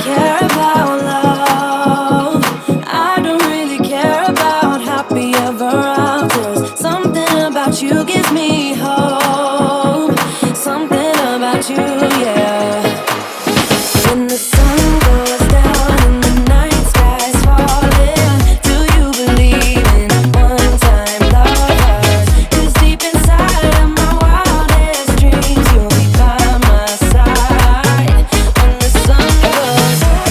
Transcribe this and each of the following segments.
care about love. I don't really care about happy ever afters. Something about you gives me hope. Something about you, yeah. When the sun goes down and the night sky's falling, do you believe in one-time lovers? 'Cause deep inside of my wildest dreams, you'll be by my side when the sun goes down.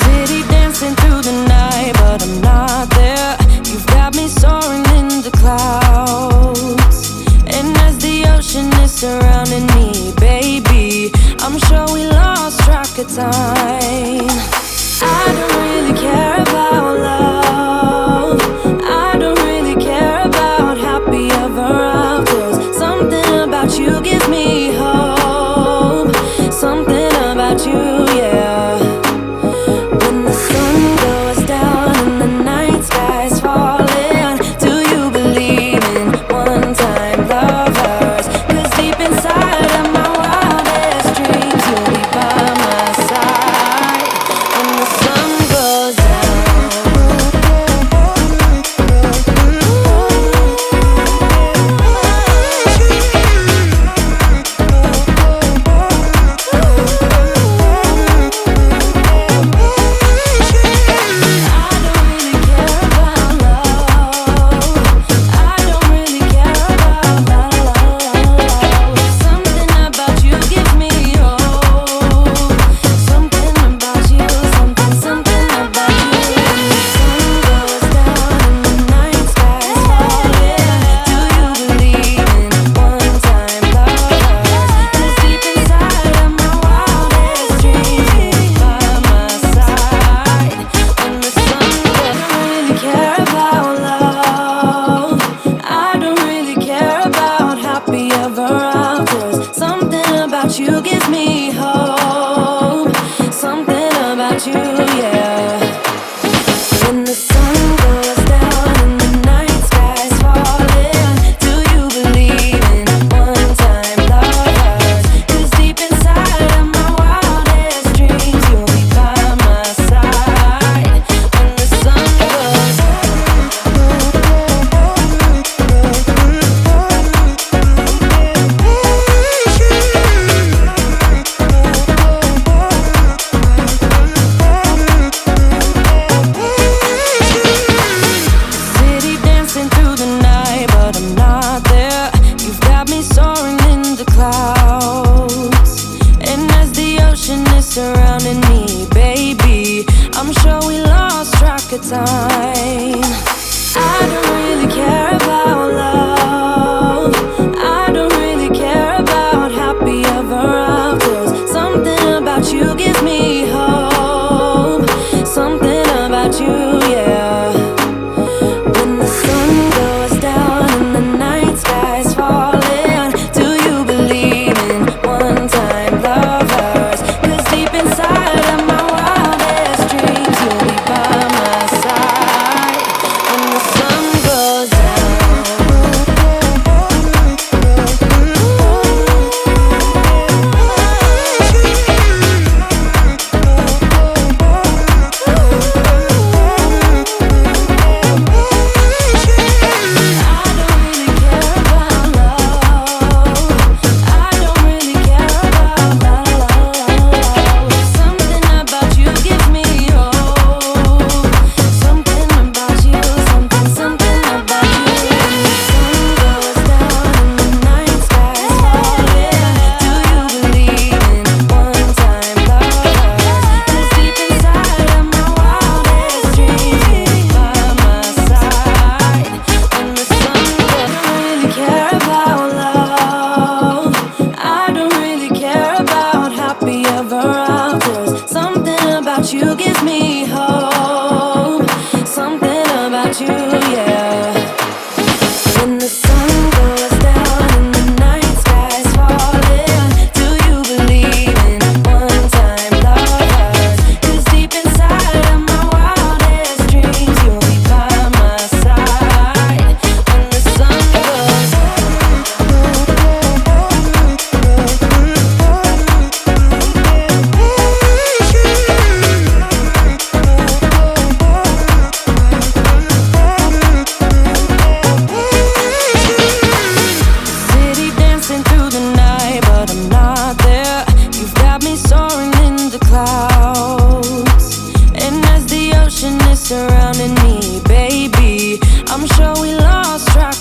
City dancing through the night, but I'm not there. You've got me soaring in the clouds, and as the ocean is surrounding me, baby, I'm sure we lost track of time. I don't really care about love. I don't really care about happy ever afters. Something about you gives me hope. Something about you, yeah. When the sun goes down and the night sky's falling, do you believe in one-time lovers? 'Cause deep inside of my wildest dreams, you'll be by my side when the sun goes down. You give me hope. Something about you, yeah. When the sun goes down and the night sky's falling, do you believe in one-time lovers? 'Cause deep inside of my wildest dreams, you'll be by my side when the sun goes down. City dancing through the night, but I'm not there. You've got me soaring in the clouds, and as the ocean is surrounding me, baby, I'm sure we lost track of time. I don't really care about love. I don't really care about happy ever afters. Something about you gives me hope. Something about you, yeah. When the sun goes down and the night sky's falling, do you believe in one-time lovers? 'Cause deep inside of my wildest dreams, you'll be by my side when the sun goes down.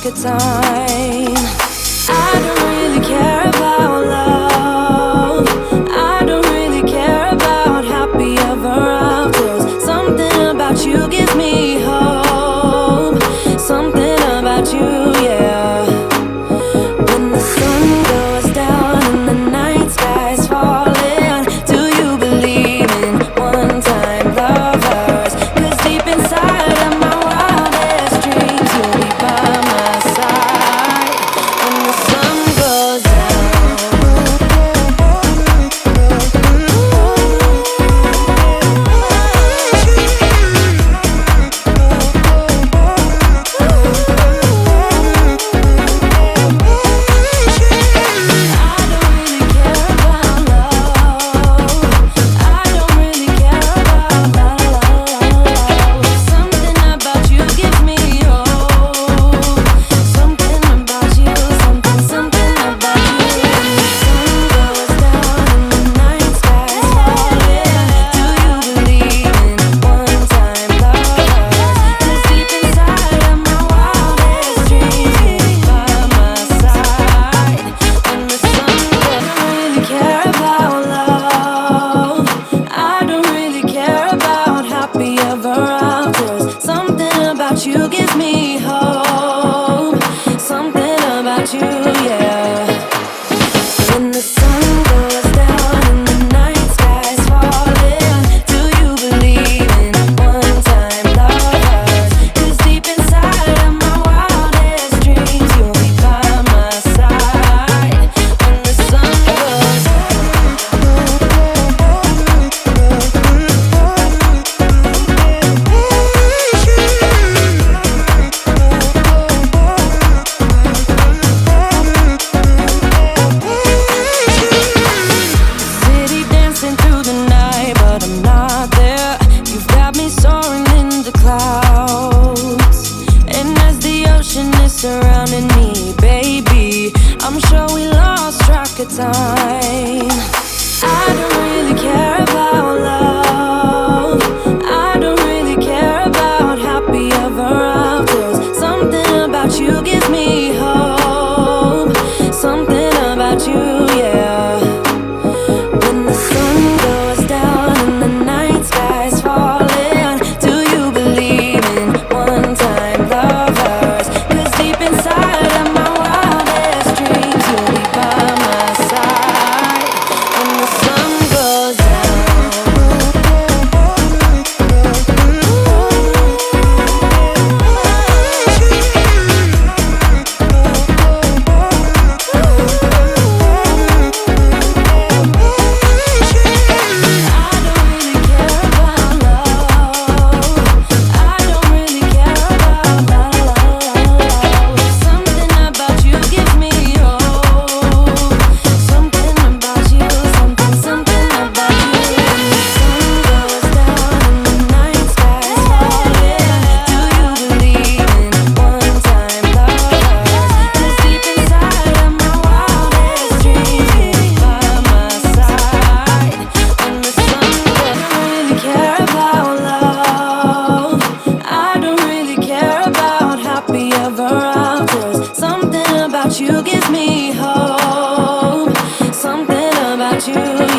a time. I don't really care about love. I don't really care about happy ever afters. Something about you gives me hope. Something about you, yeah. When the sun goes down and the night sky's falling, do you believe in one-time lovers? 'Cause deep inside of my wildest dreams, you'll be by my side when the sun goes down. You gives me hope. Something about you, yeah. When the sun goes down and the night sky's falling, do you believe in one-time lovers? 'Cause deep inside of my wildest dreams, you'll be by my side when the sun goes down. Surrounding me, baby, I'm sure we lost track of time. I don't really care about love. I don't really care about happy ever afters. Something about you gives me hope. Something about you, yeah. When the sun goes down and the night sky's falling, do you believe in one-time lovers? 'Cause deep inside of my wildest dreams, you'll be by my side when the sun goes down. You gives me hope. Something about you.